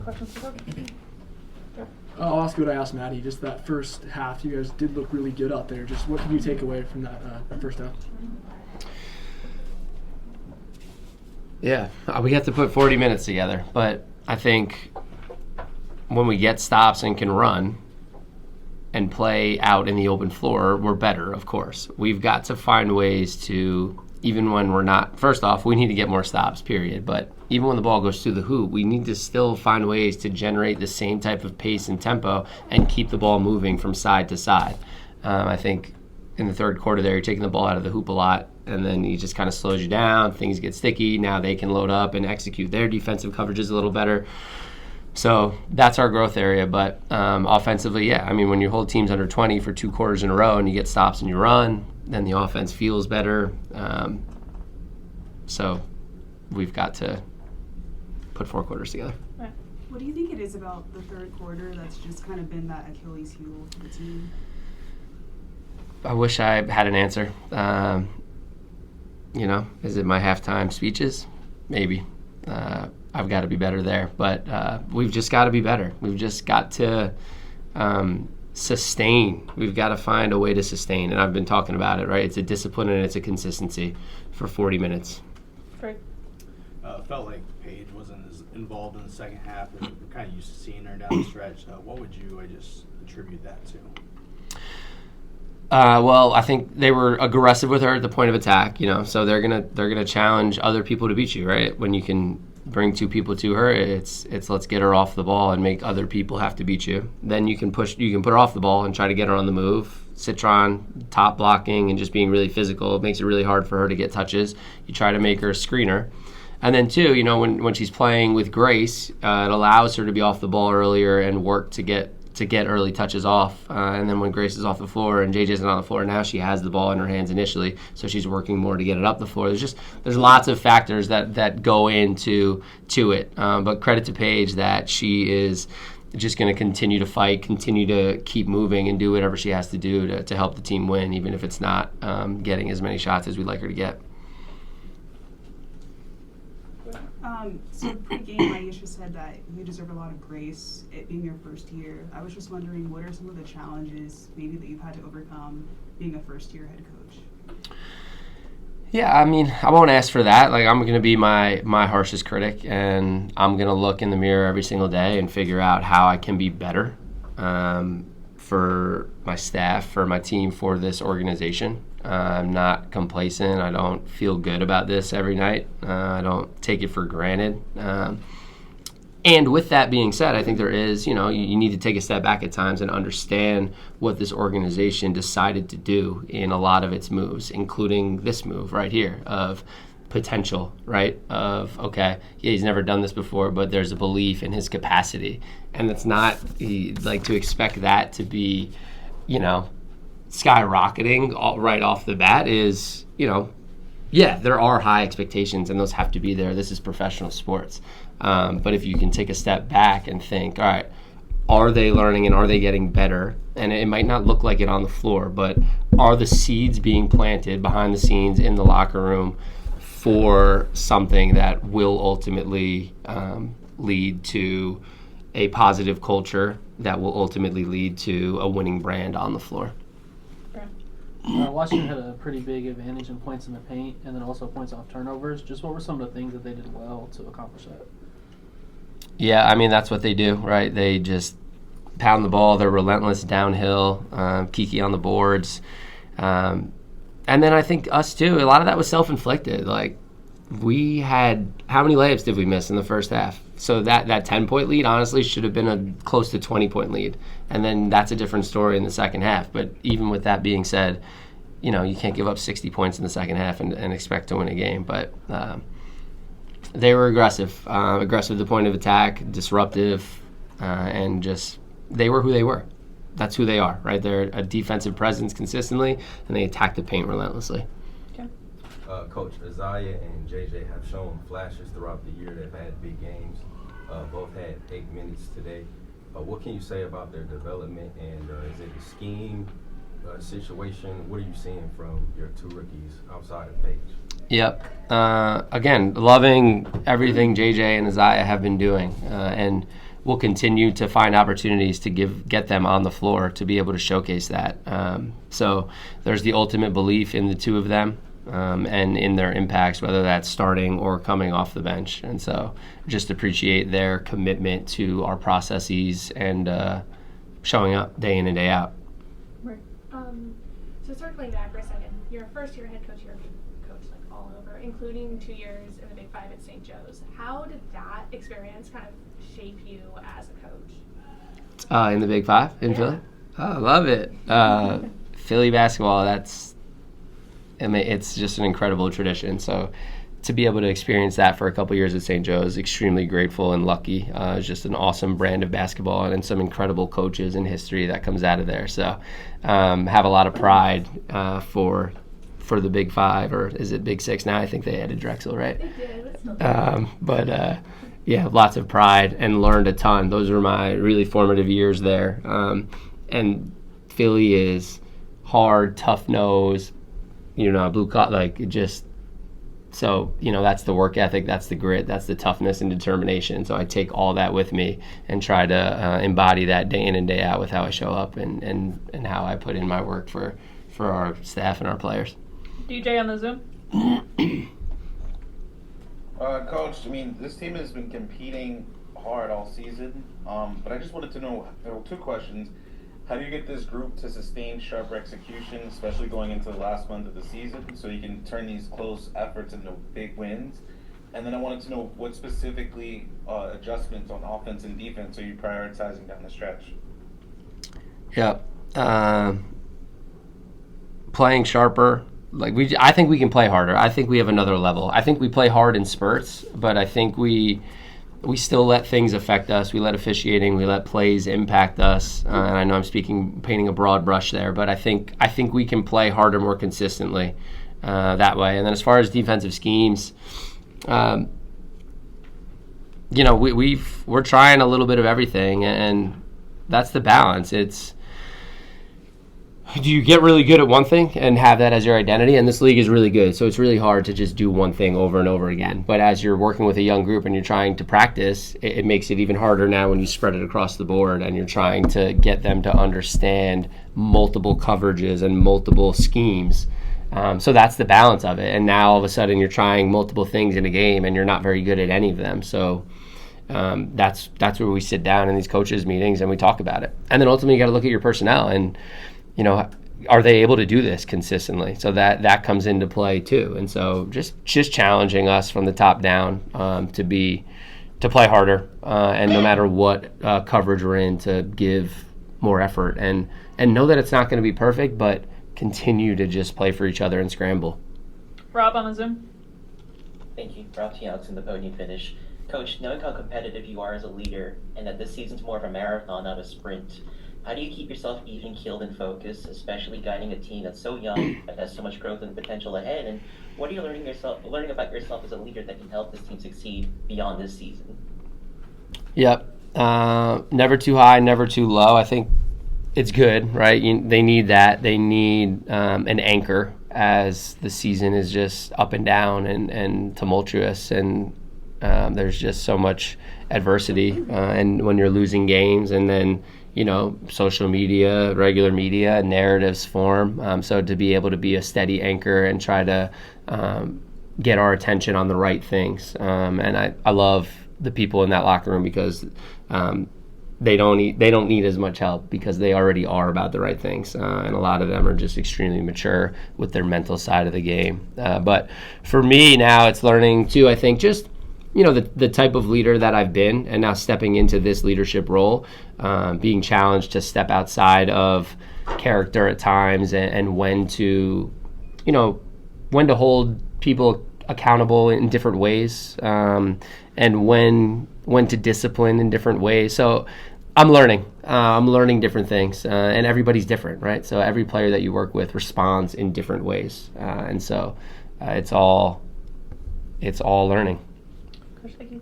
Questions for Coach? Yeah. I'll ask you what I asked Maddie. Just that first half, you guys did look really good out there. Just what can you take away from that first half? Yeah, we have to put 40 minutes together, but I think when we get stops and can run and play out in the open floor, we're better, of course. We've got to find ways to, even when we're not, first off, we need to get more stops, period. But even when the ball goes through the hoop, we need to still find ways to generate the same type of pace and tempo and keep the ball moving from side to side. I think in the third quarter there, you're taking the ball out of the hoop a lot, and then he just kind of slows you down. Things get sticky. Now they can load up and execute their defensive coverages a little better. So that's our growth area. But offensively, yeah, I mean, when you hold teams under 20 for 2 quarters in a row and you get stops and you run, then the offense feels better. So we've got to put 4 quarters together. What do you think it is about the third quarter that's just kind of been that Achilles heel for the team? I wish I had an answer. Is it my halftime speeches? Maybe. I've got to be better there. But we've just got to be better. We've just got to sustain. We've got to find a way to sustain. And I've been talking about it, right? It's a discipline and it's a consistency for 40 minutes. Great. Felt like Paige wasn't as involved in the second half. We're kind of used to seeing her down the stretch. What would you attribute that to? Well, I think they were aggressive with her at the point of attack, so they're gonna challenge other people to beat you, right? When you can bring 2 people to her, it's let's get her off the ball and make other people have to beat you. Then you can put her off the ball and try to get her on the move. Citron, top blocking and just being really physical. It makes it really hard for her to get touches. You try to make her a screener. And then 2, when she's playing with Grace, it allows her to be off the ball earlier and work to get early touches off. And then when Grace is off the floor and JJ's not on the floor, now she has the ball in her hands initially, so she's working more to get it up the floor. There's lots of factors that go into it. But credit to Paige that she is just going to continue to fight, continue to keep moving, and do whatever she has to do to help the team win, even if it's not getting as many shots as we'd like her to get. So pre-game, Aisha said that you deserve a lot of grace, it being your first year. I was just wondering, what are some of the challenges maybe that you've had to overcome being a first-year head coach? Yeah, I mean, I won't ask for that. Like, I'm going to be my harshest critic, and I'm going to look in the mirror every single day and figure out how I can be better for my staff, for my team, for this organization. I'm not complacent. I don't feel good about this every night. I don't take it for granted. And with that being said, I think there is, you need to take a step back at times and understand what this organization decided to do in a lot of its moves, including this move right here of potential, right? Of, okay, yeah, he's never done this before, but there's a belief in his capacity. And it's not, to expect that to be, skyrocketing right off the bat is, yeah, there are high expectations and those have to be there. This is professional sports. But if you can take a step back and think, all right, are they learning and are they getting better? And it might not look like it on the floor, but are the seeds being planted behind the scenes in the locker room for something that will ultimately lead to a positive culture that will ultimately lead to a winning brand on the floor? Washington had a pretty big advantage in points in the paint and then also points off turnovers. Just what were some of the things that they did well to accomplish that? Yeah, I mean, that's what they do, right? They just pound the ball. They're relentless downhill, Kiki on the boards. And then I think us, too, a lot of that was self-inflicted. Like, we had – how many layups did we miss in the first half? So that 10-point lead, honestly, should have been a close to 20-point lead. And then that's a different story in the second half. But even with that being said, you can't give up 60 points in the second half and expect to win a game. But they were aggressive at the point of attack, disruptive, and just they were who they were. That's who they are, right? They're a defensive presence consistently, and they attack the paint relentlessly. Okay. Coach, Isaiah and JJ have shown flashes throughout the year. They've had big games. Both had 8 minutes today. What can you say about their development, and is it a scheme situation? What are you seeing from your 2 rookies outside of Paige? Yep. Again, loving everything JJ and Isaiah have been doing. And we'll continue to find opportunities to get them on the floor to be able to showcase that. So there's the ultimate belief in the two of them and in their impacts, whether that's starting or coming off the bench. And so just appreciate their commitment to our processes and showing up day in and day out. Right. So circling back for a second, your first year head coach, you're a big coach like all over, including 2 years in the Big Five at St. Joe's. How did that experience kind of shape you as a coach? In the Big Five in Philly? Oh, I love it. Philly basketball, it's just an incredible tradition. So to be able to experience that for a couple years at St. Joe's, extremely grateful and lucky. It's just an awesome brand of basketball and some incredible coaches and history that comes out of there. So have a lot of pride for the Big Five, or is it Big Six now? I think they added Drexel, right? They did, but still. Yeah, lots of pride and learned a ton. Those were my really formative years there. And Philly is hard, tough nose, blue collar, like it just. So, that's the work ethic, that's the grit, that's the toughness and determination. So I take all that with me and try to embody that day in and day out with how I show up and how I put in my work for our staff and our players. DJ on the Zoom. Coach, this team has been competing hard all season, but I just wanted to know, there were two questions. How do you get this group to sustain sharp execution, especially going into the last month of the season, so you can turn these close efforts into big wins? And then I wanted to know what specifically adjustments on offense and defense are you prioritizing down the stretch? Yeah. Playing sharper. I think we can play harder. I think we have another level. I think we play hard in spurts, but I think we still let things affect us. We let officiating, we let plays impact us. And I know I'm painting a broad brush there, but I think we can play harder more consistently that way. And then as far as defensive schemes, we're trying a little bit of everything, and that's the balance. Do you get really good at one thing and have that as your identity? And this league is really good, so it's really hard to just do one thing over and over again. But as you're working with a young group and you're trying to practice, it makes it even harder now when you spread it across the board and you're trying to get them to understand multiple coverages and multiple schemes. So that's the balance of it. And now all of a sudden you're trying multiple things in a game and you're not very good at any of them. So that's where we sit down in these coaches meetings and we talk about it. And then ultimately you got to look at your personnel and are they able to do this consistently? So that comes into play too. And so just challenging us from the top down to play harder and no matter what coverage we're in, to give more effort and know that it's not going to be perfect, but continue to just play for each other and scramble. Rob on the Zoom. Thank you. Rob Tiaux in the podium finish. Coach, knowing how competitive you are as a leader and that this season's more of a marathon, not a sprint, how do you keep yourself even-keeled and focused, especially guiding a team that's so young, that has so much growth and potential ahead? And what are you learning about yourself as a leader that can help this team succeed beyond this season? Yep. Never too high, never too low. I think it's good, right? They need that. They need an anchor as the season is just up and down and tumultuous, and there's just so much adversity. And when you're losing games, and then social media, regular media, narratives form. So to be able to be a steady anchor and try to get our attention on the right things. And I love the people in that locker room because they don't need as much help because they already are about the right things. And a lot of them are just extremely mature with their mental side of the game. But for me now, it's learning too, I think, just the type of leader that I've been, and now stepping into this leadership role, being challenged to step outside of character at times and when to hold people accountable in different ways, and when to discipline in different ways. So I'm learning. I'm learning different things, and everybody's different, right? So every player that you work with responds in different ways, and so it's all learning. Coach, thank you.